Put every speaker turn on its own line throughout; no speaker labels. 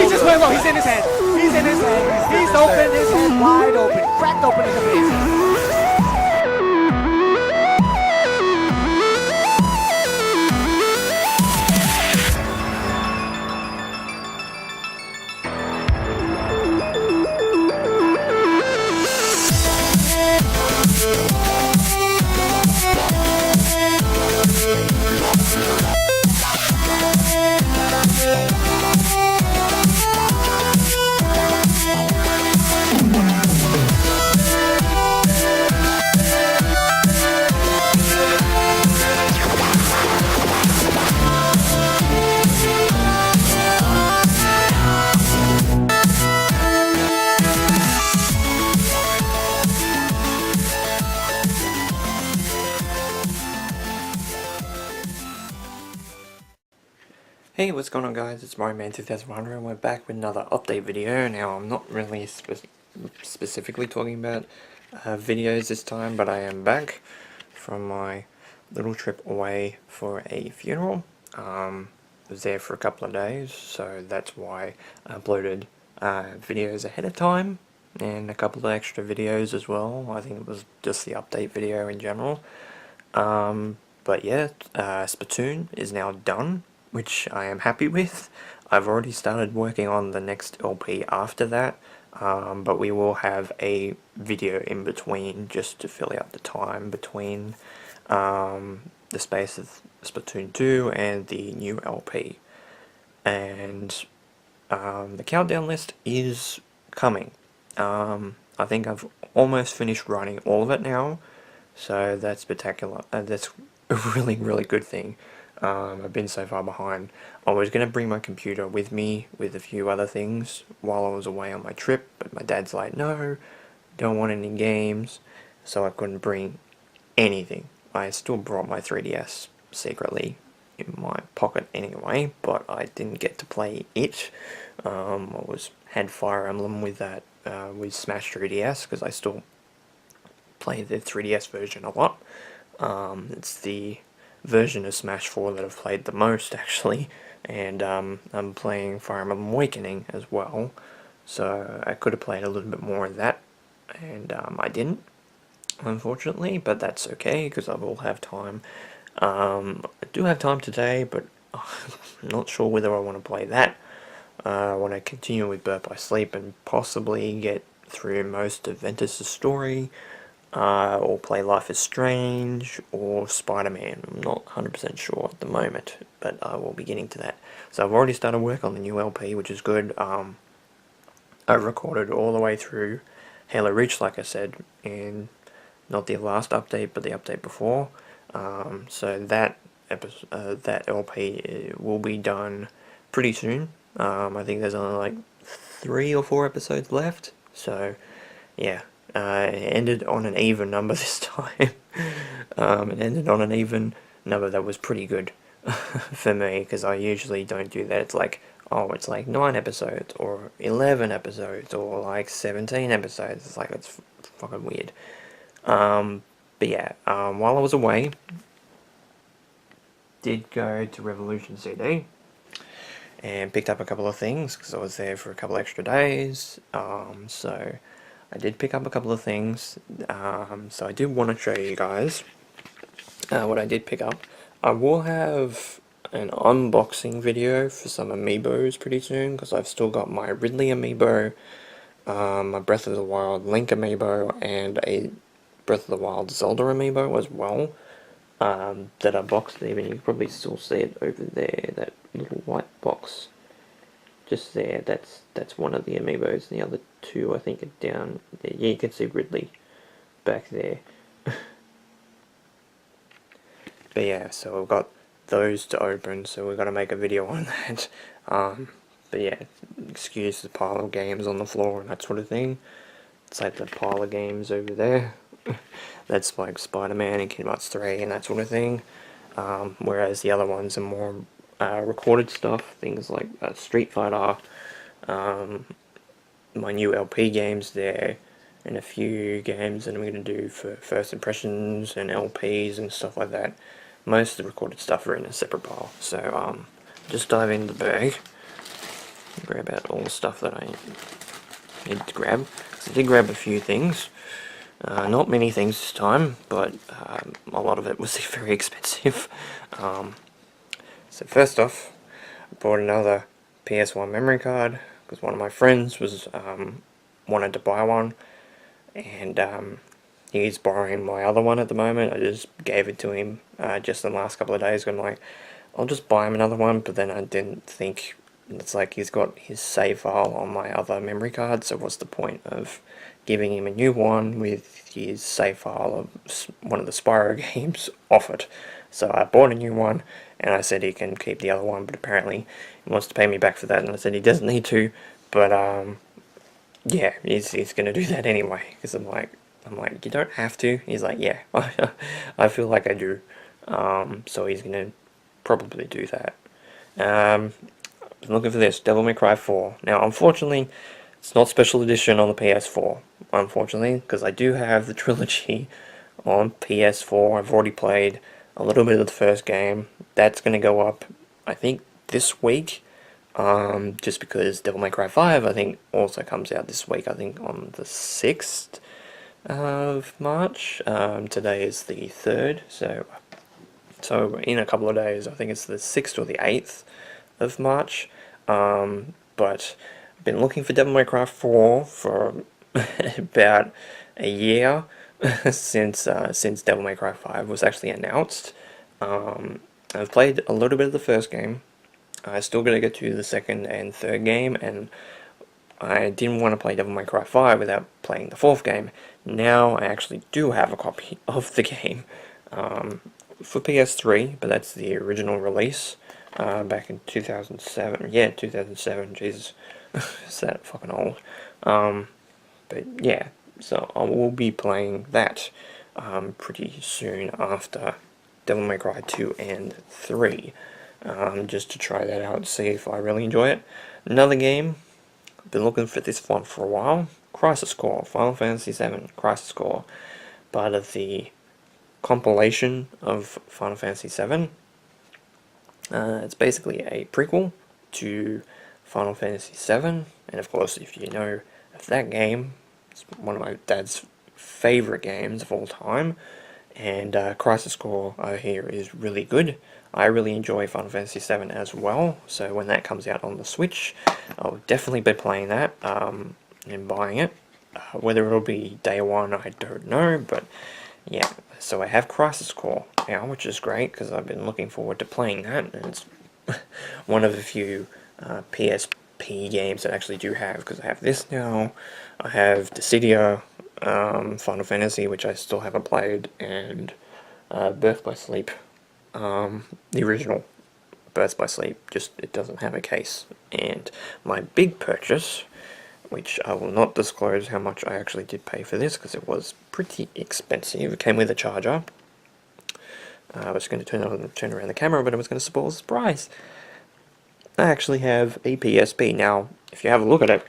He's just playing low. He's in his head. He's in his head. He's open. His head wide open. Cracked open in the face.
Hey, what's going on guys, it's Mm10100 and we're back with another update video. Now I'm not really specifically talking about videos this time, but I am back from my little trip away for a funeral. I was there for a couple of days, so that's why I uploaded videos ahead of time, and a couple of extra videos as well. I think it was just the update video in general. But yeah, Splatoon is now done, which I am happy with. I've already started working on the next LP after that, but we will have a video in between just to fill out the time between the space of Splatoon 2 and the new LP. And the countdown list is coming. I think I've almost finished writing all of it now, so that's spectacular. That's a really good thing. I've been so far behind. I was going to bring my computer with me with a few other things while I was away on my trip, but my dad's like, no, don't want any games, so I couldn't bring anything. I still brought my 3DS secretly in my pocket anyway, but I didn't get to play it. Had Fire Emblem with that, with Smash 3DS, because I still play the 3DS version a lot. It's the version of Smash 4 that I've played the most actually, and I'm playing Fire Emblem Awakening as well, so I could have played a little bit more of that, and I didn't, unfortunately, but that's okay because I will have time. I do have time today, but I'm not sure whether I want to play that. I want to continue with Birth by Sleep and possibly get through most of Ventus' story, or play Life is Strange, or Spider-Man. I'm not 100% sure at the moment, but I will be getting to that. So I've already started work on the new LP, which is good. I recorded all the way through Halo Reach, like I said, and not the last update, but the update before. So that LP will be done pretty soon. I think there's only like 3 or 4 episodes left, so yeah. It ended on an even number this time. It ended on an even number that was pretty good for me, because I usually don't do that. It's like, oh, it's like 9 episodes, or 11 episodes, or like 17 episodes. It's like, it's fucking weird. But yeah, while I was away, did go to Revolution CD and picked up a couple of things because I was there for a couple extra days. So I did pick up a couple of things. So I do want to show you guys what I did pick up. I will have an unboxing video for some amiibos pretty soon, because I've still got my Ridley amiibo, my Breath of the Wild Link amiibo, and a Breath of the Wild Zelda amiibo as well, that are boxed even. You can probably still see it over there, that little white box just there. That's one of the amiibos, and the other 2 I think are down there. Yeah, you can see Ridley back there. But yeah, so I've got those to open, so we've got to make a video on that. But yeah, excuse the pile of games on the floor and that sort of thing. It's like the pile of games over there. That's like Spider-Man and Kingdom Hearts 3 and that sort of thing. Whereas the other ones are more recorded stuff, things like Street Fighter, my new LP games there, and a few games that I'm going to do for first impressions and LPs and stuff like that. Most of the recorded stuff are in a separate pile. So just dive into the bag. grab out all the stuff that I need to grab. So I did grab a few things. Not many things this time, but a lot of it was very expensive. So first off, I bought another PS1 memory card because one of my friends was wanted to buy one, and he's borrowing my other one at the moment. I just gave it to him just in the last couple of days. I'm like, I'll just buy him another one, but then I didn't think, it's like he's got his save file on my other memory card, so what's the point of giving him a new one with his save file of one of the Spyro games off it? So I bought a new one, and I said he can keep the other one, but apparently he wants to pay me back for that, and I said he doesn't need to, but yeah, he's gonna do that anyway, because I'm like, you don't have to. He's like, yeah, I feel like I do. So he's gonna probably do that. I'm looking for this, Devil May Cry 4. Now, unfortunately, it's not special edition on the PS4, unfortunately, because I do have the trilogy on PS4. I've already played a little bit of the first game. That's going to go up, I think, this week, just because Devil May Cry 5, I think, also comes out this week, I think, on the 6th of March. Today is the 3rd, so in a couple of days, I think it's the 6th or the 8th of March. But I've been looking for Devil May Cry 4 for about a year since Devil May Cry 5 was actually announced. I've played a little bit of the first game. I still got to get to the second and third game, and I didn't want to play Devil May Cry 5 without playing the fourth game. Now I actually do have a copy of the game for PS3, but that's the original release back in 2007. Yeah, 2007. Jesus, is that fucking old? But yeah, so I will be playing that pretty soon after Devil May Cry 2 and 3, just to try that out and see if I really enjoy it. Another game, I've been looking for this one for a while, Crisis Core, Final Fantasy VII Crisis Core, part of the compilation of Final Fantasy VII. It's basically a prequel to Final Fantasy VII, and of course, if you know of that game, it's one of my dad's favorite games of all time, and Crisis Core I hear is really good. I really enjoy Final Fantasy VII as well, so when that comes out on the Switch, I'll definitely be playing that and buying it. Whether it'll be day one, I don't know, but yeah, so I have Crisis Core now, which is great, because I've been looking forward to playing that, and it's one of the few PSP games that I actually do have, because I have this now, I have Dissidia, Final Fantasy, which I still haven't played, and Birth by Sleep, the original Birth by Sleep, just it doesn't have a case. And my big purchase, which I will not disclose how much I actually did pay for this, because it was pretty expensive. It came with a charger. I was going to turn around the camera, but I was going to spoil the surprise. I actually have a PSP. Now, if you have a look at it,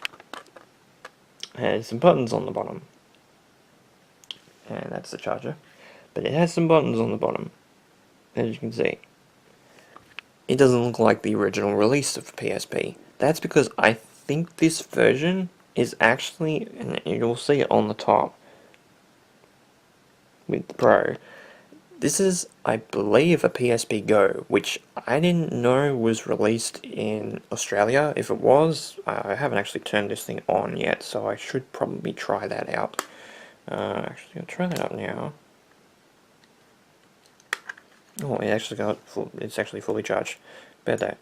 it has some buttons on the bottom. And that's the charger. But it has some buttons on the bottom, as you can see. It doesn't look like the original release of PSP. That's because I think this version is actually, and you'll see it on the top with the Pro, this is, I believe, a PSP Go, which I didn't know was released in Australia. If it was, I haven't actually turned this thing on yet, so I should probably try that out. Actually, I'll try that out now. Oh, it actually got full, it's actually fully charged. Bet that.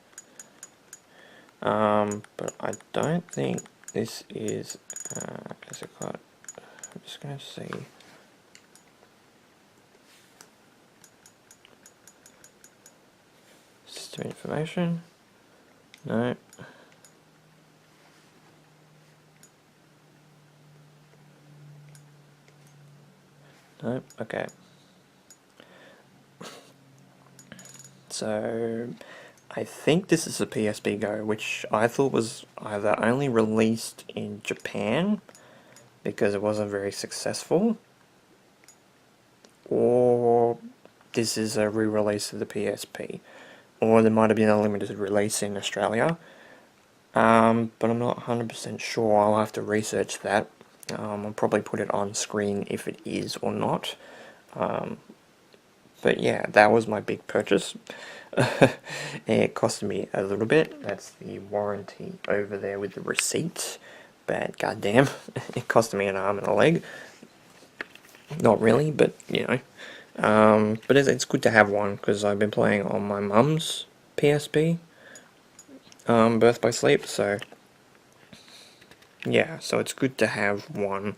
But I don't think this is, has it got, I'm just going to see. System information. No. No, okay. So, I think this is a PSP Go, which I thought was either only released in Japan, because it wasn't very successful, or this is a re-release of the PSP, or there might have been a limited release in Australia. but I'm not 100% sure. I'll have to research that. I'll probably put it on screen if it is or not. But yeah, that was my big purchase. It cost me a little bit. That's the warranty over there with the receipt. But goddamn, it cost me an arm and a leg. Not really, but you know. But it's good to have one because I've been playing on my mum's PSP, Birth by Sleep. So yeah, so it's good to have one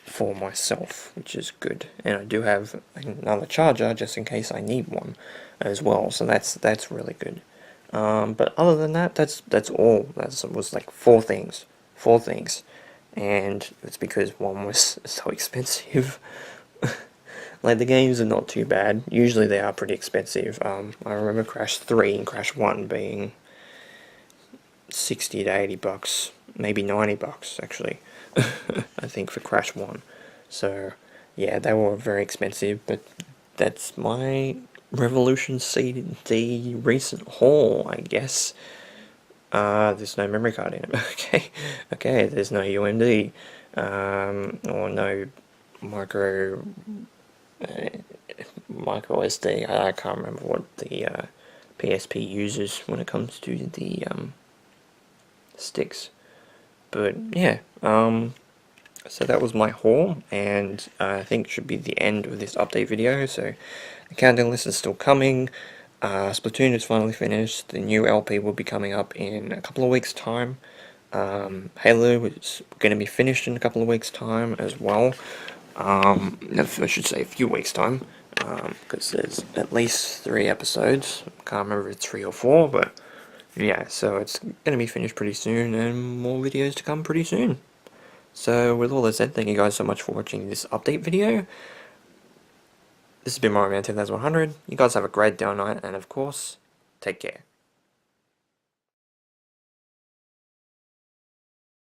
for myself, which is good. And I do have another charger just in case I need one as well. So that's really good. But other than that, that's all. That was like four things, and it's because one was so expensive. Like the games are not too bad. Usually they are pretty expensive. I remember Crash 3 and Crash 1 being 60 to 80 bucks, maybe 90 bucks actually. I think for Crash 1. So yeah, they were very expensive, but that's my Revolution CD recent haul, I guess. There's no memory card in it. Okay, there's no UMD, or no micro SD. I can't remember what the PSP uses when it comes to the sticks. But yeah, so that was my haul, and I think it should be the end of this update video. So the countdown list is still coming. Splatoon is finally finished. The new LP will be coming up in a couple of weeks' time. Halo is going to be finished in a couple of weeks' time as well. I should say a few weeks' time, because there's at least 3 episodes. Can't remember if it's 3 or 4, but yeah, so it's going to be finished pretty soon, and more videos to come pretty soon. So with all that said, thank you guys so much for watching this update video. This has been My Man 2100. You guys have a great day or night, and of course, take care.